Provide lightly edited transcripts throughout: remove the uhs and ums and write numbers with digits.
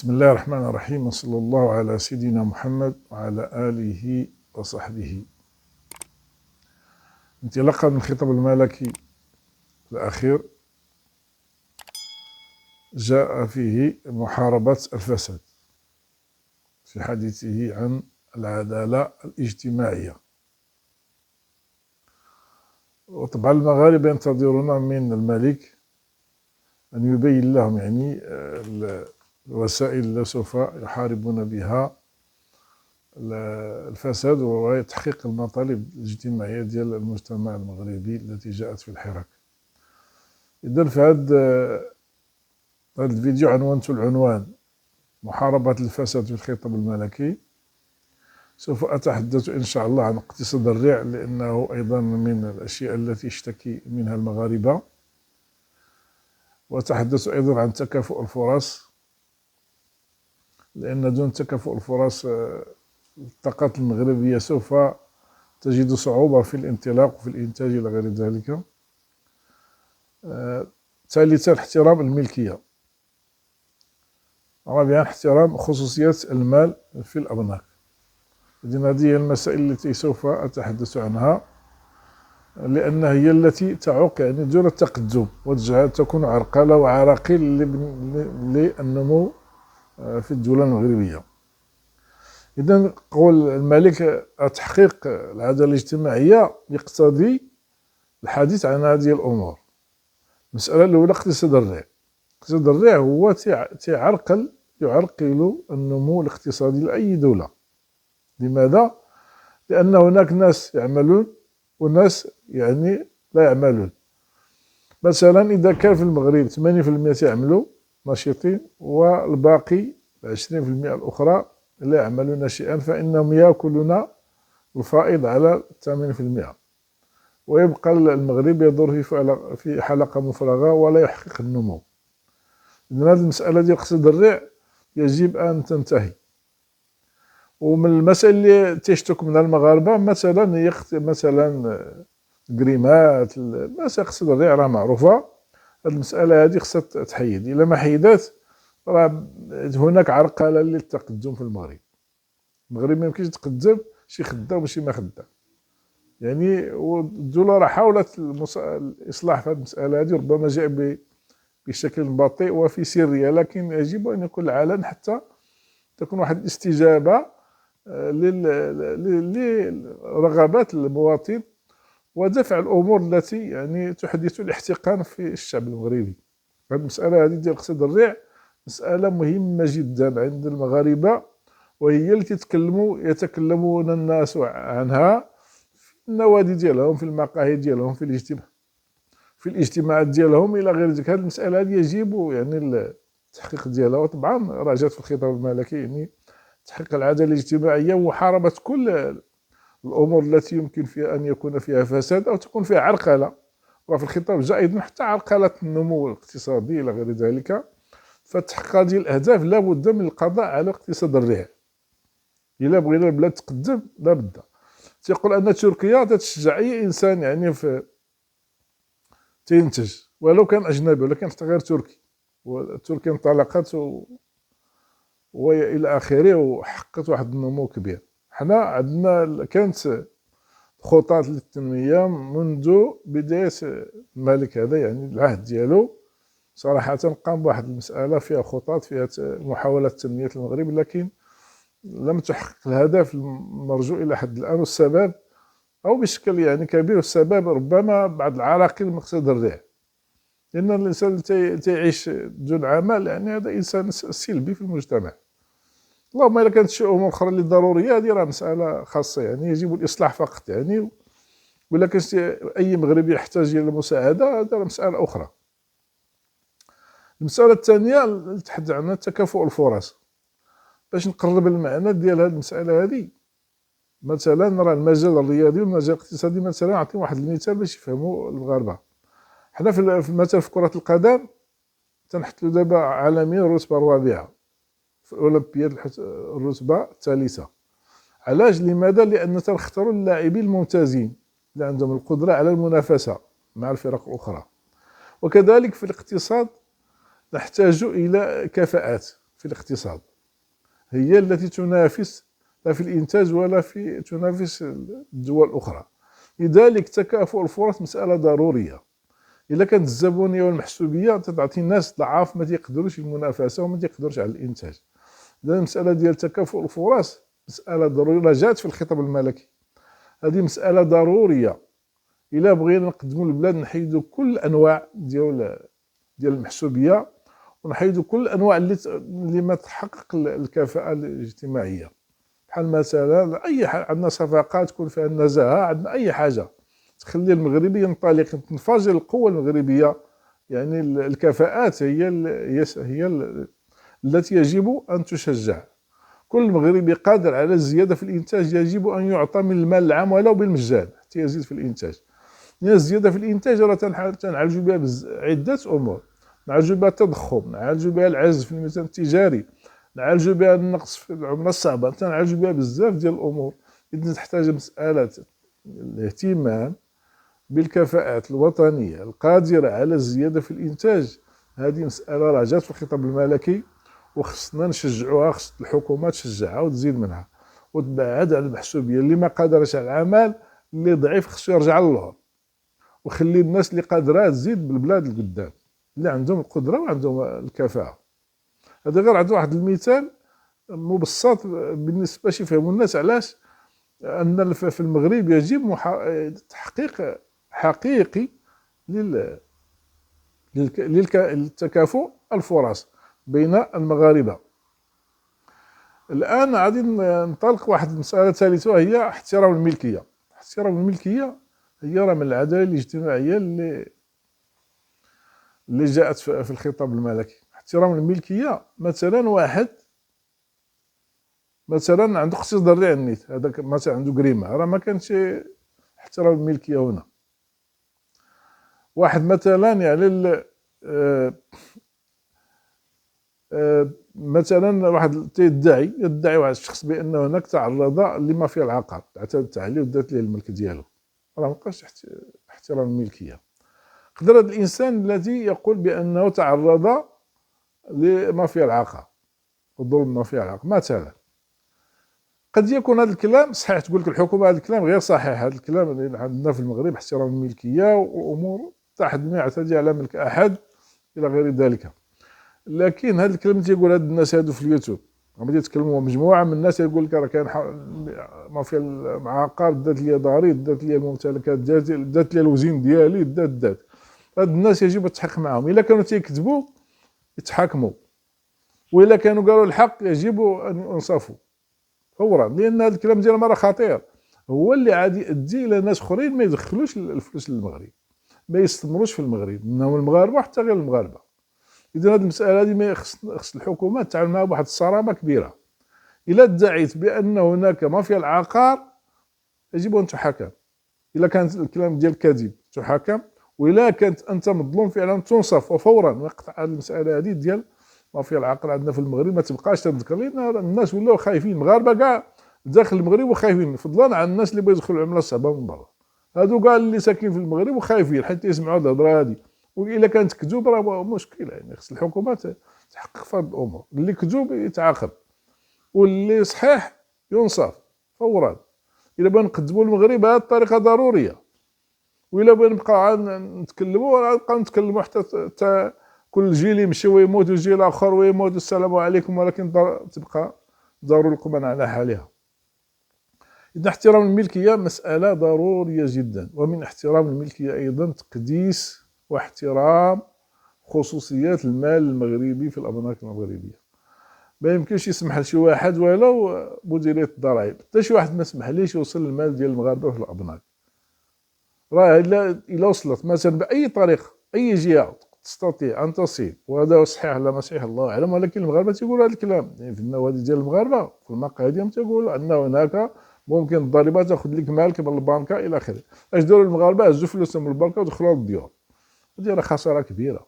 بسم الله الرحمن الرحيم، وصلى الله على سيدنا محمد وعلى آله وصحبه. انطلاقا من الخطاب الملكي الأخير جاء فيه محاربة الفساد في حديثه عن العدالة الاجتماعية. وطبعا المغاربة ينتظرون من الملك أن يبين لهم الوسائل التي سوف يحاربون بها الفساد وتحقيق المطالب الاجتماعية ديال المجتمع المغربي التي جاءت في الحراك. إذن في هذا الفيديو عنوانته العنوان محاربة الفساد في الخطاب الملكي. سوف أتحدث إن شاء الله عن اقتصاد الريع، لأنه أيضا من الأشياء التي يشتكي منها المغاربة، وأتحدث أيضا عن تكافؤ الفرص، لأن دون تكافؤ الفرص الطاقات المغربية سوف تجد صعوبة في الانطلاق وفي الإنتاج إلى غير ذلك. ثالثا احترام الملكية. رابعا احترام خصوصية المال في الأبناك. إذن هذه هي المسائل التي سوف أتحدث عنها، لأنها هي التي تعوق دون التقدم وتجعل تكون عرقلة وعراقيل للنمو في الدولة المغربية. إذن قول الملك تحقيق العدالة الاجتماعية يقتضي الحديث عن هذه الأمور. المسألة الأولى اقتصاد الريع. اقتصاد الريع هو يعرقل النمو الاقتصادي لأي دولة. لماذا؟ لأن هناك ناس يعملون وناس لا يعملون. مثلا إذا كان في المغرب 80% يعملوا نشيطين والباقي 20% الأخرى لا يعملون شيئا، فإنهم يأكلون الفائض على 80%، ويبقى المغرب يدور في حلقة مفرغة ولا يحقق النمو. إذن هذه المسألة ديال اقتصاد الريع يجب أن تنتهي. ومن المسائل اللي تشتكي منها المغاربة مثلا هي الكريمات، مسائل اقتصاد الريع راه معروفة. هذه المسألة هذه خصها تحيد. إلا ما حيدات راه هناك عرقلة للتقدم في المغرب. المغرب ما يمكنش يتقدم شي خدام وشي ما خدام. والدولة راه حاولت الإصلاح في هذه المسألة هذه، ربما جاء بشكل بطيء وفي سرية، لكن يجب أن يكون علنا حتى تكون واحد الاستجابة لرغبات المواطن ودفع الأمور التي تحدث الاحتقان في الشعب المغربي. هذه المسألة هذه ديال اقتصاد الريع مسألة مهمة جدا عند المغاربة، وهي التي يتكلمون الناس عنها في النوادي ديالهم، في المقاهي ديالهم، في الاجتماعات ديالهم إلى غير ذلك. هذه المسألة هذه يجب التحقيق ديالها. وطبعا راه جات في الخطاب الملكي تحقيق العدالة الاجتماعية ومحاربة كل الأمور التي يمكن فيها أن يكون فيها فساد أو تكون فيها عرقلة. وفي الخطاب جاء أيضا حتى عرقلة النمو الاقتصادي إلى غير ذلك. فتحقيق هذه الأهداف لابد من القضاء على اقتصاد الريع. إلا بغينا البلاد تقدم لابد. تيقول أن تركيا تتشجع أي إنسان تينتج ولو كان أجنبي، ولكن حتى غير تركي. وتركيا انطلقت وإلى آخره وحققت واحد النمو كبير. حنا عندنا كانت خطط للتنمية منذ بداية الملك هذا، العهد ديالو صراحة قام بواحد المسألة فيها خطط، فيها محاولة تنمية المغرب، لكن لم تحقق الهدف المرجو إلى حد الآن. والسبب أو بشكل كبير السبب ربما بعض العراقيل من اقتصاد الريع، لأن الإنسان اللي تعيش دون عمل هذا إنسان سلبي في المجتمع. اللهم إلا كانت شي أمور أخرى اللي ضرورية، هذه راه مسألة خاصة يجب الإصلاح فقط. ولا كان أي مغربي يحتاج إلى المساعدة، هذا مسألة أخرى. المسألة الثانية اللي تحدث عنها تكافؤ الفرص. باش نقرب المعنى ديال هذه المسألة هذه، مثلا راه المجال الرياضي والمجال الاقتصادي، مثلا نعطي واحد المثال باش يفهموا المغاربة. حنا مثلا في كرة القدم تنحطوا دابا عالميا الرتبة الرابعة، في الأولمبياد الرتبة الثالثة. علاش؟ لماذا؟ لأن تنختاروا اللاعبين الممتازين اللي عندهم القدرة على المنافسة مع الفرق الأخرى. وكذلك في الاقتصاد نحتاج إلى كفاءات في الاقتصاد، هي التي تنافس لا في الإنتاج ولا في تنافس الدول الأخرى. لذلك تكافؤ الفرص مسألة ضرورية. إلا كانت الزبونية والمحسوبية تعطي الناس ضعاف ما تيقدروش المنافسة وما تيقدروش على الإنتاج. إذا المسألة ديال تكافؤ الفرص مسألة ضرورية جات في الخطاب الملكي، هذه مسألة ضرورية. إلا بغينا نقدموا للبلاد نحيدوا كل الأنواع ديال المحسوبية، ونحيدوا كل الأنواع اللي ما تحقق الكفاءة الاجتماعية، بحال مثلا أي حاجة عندنا صفقات تكون فيها النزاهة، عندنا أي حاجة تخلي المغربي ينطلق تنفجر القوة المغربية. يعني الكفاءات هي التي يجب أن تشجع. كل مغربي قادر على الزيادة في الإنتاج يجب أن يعطى من المال العام ولو بالمجان حتى يزيد في الإنتاج. لأن الزيادة في الإنتاج راه تنعالجوا بها عدة أمور، نعالجوا بها التضخم، نعالجوا بها العجز في الميزان التجاري، نعالجوا بها النقص في العملة الصعبة، تنعالجوا بها بزاف ديال الأمور. إذن تحتاج مسألة الاهتمام بالكفاءات الوطنية القادرة على الزيادة في الإنتاج. هذه مسألة راه جات في الخطاب الملكي وخصنا نشجعوها، خص الحكومة تشجعها وتزيد منها وتبعد على المحسوبية. اللي ما قادرش على العمل، اللي ضعيف خصو يرجع للور، وخلي الناس اللي قادرة تزيد بالبلاد القدام، اللي عندهم القدرة وعندهم الكفاءة. هذا غير عطي واحد المثال مبسط بالنسبة باش يفهموا الناس علاش أن في المغرب يجب تحقيق حقيقي للتكافؤ الفرص بين المغاربة. الآن غادي ننطلق واحد المسألة ثالثة وهي احترام الملكية. احترام الملكية هي راه من العدالة الاجتماعية اللي جاءت في الخطاب الملكي. احترام الملكية مثلا واحد مثلا عنده اقتصاد الريع النيت، هذاك مثلا عنده كريمة، راه ما كانش احترام الملكية هنا. واحد مثلا يعني مثلا واحد يدعي واحد الشخص بأن هناك تعرض لمافيا العقار، اعتدت عليه ودات ليه الملك ديالو، راه مابقاش احترام الملكية. قدر هذا الإنسان الذي يقول بأنه تعرض لمافيا العقار وظلم مافيا العقار مثلا، قد يكون هذا الكلام صحيح، تقول لك الحكومة هذا الكلام غير صحيح، هذا الكلام اللي عندنا في المغرب احترام الملكية وأمور تحت ما يعتدي على ملك أحد إلى غير ذلك. لكن هذا الكلام اللي تيقول هاد الناس هادو في اليوتيوب غادي يتكلموا مجموعة من الناس يقول لك راه كاين مافيا العقار، دات لي داري، دات لي الممتلكات ديالي، دات لي الوزين ديالي، دات هاد الناس يجب التحقيق معهم. إلا كانوا تيكذبوا يتحاكموا، وإلا كانوا قالوا الحق يجب أن ينصفوا فورا، لأن هذا الكلام ديالهم راه خطير، هو اللي عادي يؤدي إلى ناس آخرين ما يدخلوش الفلوس للمغرب، ما يستثمروش في المغرب، منهم المغاربة وحتى غير المغاربة. إذا هذه المسألة هذه ما خص الحكومة تتعامل معها بواحد الصرامة كبيرة. إلا ادعيت بأن هناك مافيا العقار يجب أن تحاكم، إلا كان الكلام ديال كاذب تحاكم، وإلا كانت أنت مظلوم فعلا تنصف وفورا ويقطع هذه المسألة هذه ديال مافيا العقار عندنا في المغرب ما تبقاش تذكر، لأن الناس ولاو خايفين، المغاربة كاع داخل المغرب وخايفين، فضلا عن الناس اللي بغاو يدخلوا العملة الصعبة من برا. هادو كاع اللي ساكنين في المغرب وخايفين حتى يسمعوا الهضرة هذه، وإلا كانت كذوب راه مشكل. يعني خص الحكومة تحقق في هذه الأمور، اللي كذوب يتعاقب واللي صحيح ينصف فورا. إلا بغينا نقدموا المغرب بهذه الطريقة ضرورية، وإلا بغينا نبقاو نتكلموا حتى كل جيل يمشي ويموت وجيل آخر ويموت والسلام عليكم، ولكن تبقى دار القمن على حالها. إذا احترام الملكية مسألة ضرورية جدا، ومن احترام الملكية أيضا تقديس واحترام خصوصيات المال المغربي في الأبناك المغربية. ما يمكنش يسمح لشي واحد ولو مديرية الضرائب، حتى شي واحد ما يسمح ليش يوصل المال ديال المغاربة في الأبناك. راه إلا وصلت مثلا بأي طريقة أي جهة تستطيع أن تصل، وهذا صحيح لا ما صحيح الله أعلم، ولكن المغاربة تيقولوا هذا الكلام، يعني في النوادي ديال المغاربة في المقاهي ديالهم تيقولوا أن هناك ممكن الضريبة تاخذ لك مالك من البنكة إلى آخره. اش داروا المغاربة؟ هزوا فلوسهم من البنكة ودخلوا للديور، هذه راه خسارة كبيرة.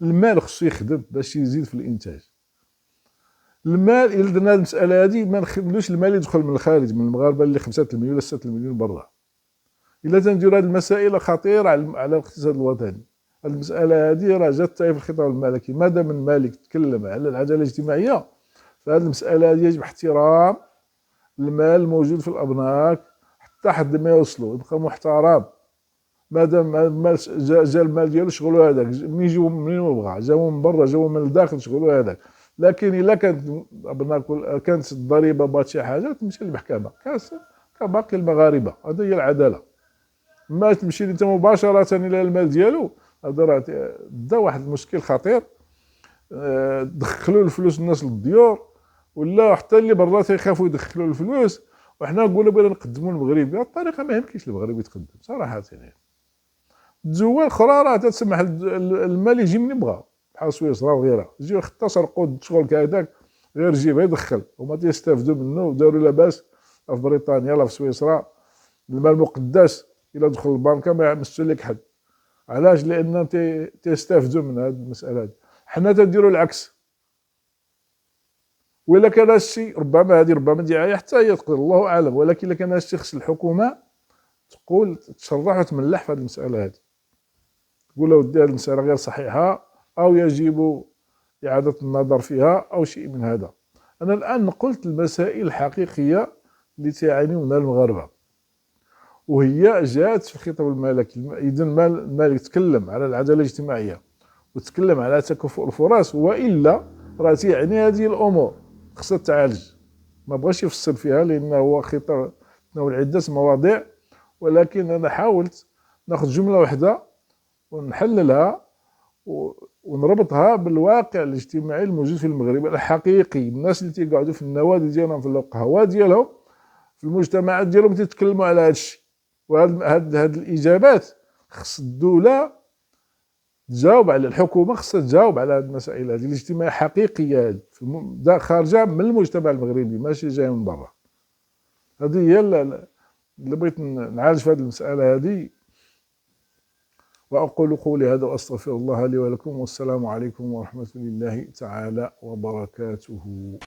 المال خصو يخدم باش يزيد في الإنتاج. المال إلا درنا هذه المسألة هذه ما نخلوش المال يدخل من الخارج، من المغاربة اللي 5 المليون ولا 6 المليون برا. إلا تنديروا هذه المسائل خطيرة على الاقتصاد الوطني. هذه المسألة هذه راه جات في الخطاب الملكي، ما دام الملك تكلم على العدالة الاجتماعية فهذه المسألة هذه يجب احترام المال الموجود في الأبناك حتى حد ما يوصلوا، يبقى محترم. مادام المال جا المال ديالو شغلوا هذاك، منين يجيو منين بغا، جاو من برا جاو من الداخل شغلوا هذاك. لكن الا كانت كانت الضريبه بغات شي حاجه تمشي للمحكمه كباقي المغاربه، هذه هي العداله. ما تمشي انت مباشره الى المال ديالو، هذا راه دا واحد المشكل خطير. دخلوا الفلوس الناس للديور، ولا حتى اللي برا تيخافوا يدخلوا الفلوس، وحنا نقولوا بغينا نقدموا المغربي بهذه الطريقه. ما يمكنش المغرب يتقدم صراحه. يعني الدول اخرى راه تسمح المال يجي منين بغا، بحال سويسرا وغيرها، يجيو حتى سرقوا شغل كهذاك غير جيبها يدخل، هما تيستافدوا منه وداروا لاباس. في بريطانيا لا في سويسرا المال المقدس الى دخل البنكه ما يمسوا لك حد. علاش؟ لان تيستافدوا من هذه المساله هذه. حنا تنديروا العكس. وإلا كان هذا الشيء ربما هذه ربما دعايه حتى هي تقول الله اعلم، ولكن الا كان هذا الشيء خص الحكومه تقول تشرح وتملح في هذه المساله هذه، تقول ودي هذه المساله غير صحيحه او يجب اعاده النظر فيها او شيء من هذا. انا الان قلت المسائل الحقيقيه اللي تعاني منها المغاربه، وهي جات في الخطاب الملكي. اذا الملك تكلم على العداله الاجتماعيه وتكلم على تكافؤ الفرص، والا راه تيعني هذه الامور خصها تعالج. ما بغاش يفصل فيها لانه هو خطاب تناول عده مواضيع، ولكن انا حاولت ناخذ جمله واحده ونحللها ونربطها بالواقع الاجتماعي الموجود في المغرب الحقيقي. الناس اللي تيقعدوا في النوادي ديالهم في القهوات ديالهم في المجتمعات ديالهم تيتكلموا على هذا الشيء. وهاد الاجابات خص الدوله تجاوب على، الحكومه خصها تجاوب على هذه المسائل هذه الاجتماعيه حقيقيه هذه خارجه من المجتمع المغربي ماشي جايه من برا. هذه هي اللي بغيت نعالج في هذه المساله هذه. وأقول قولي هذا وأستغفر الله لي ولكم، والسلام عليكم ورحمة الله تعالى وبركاته.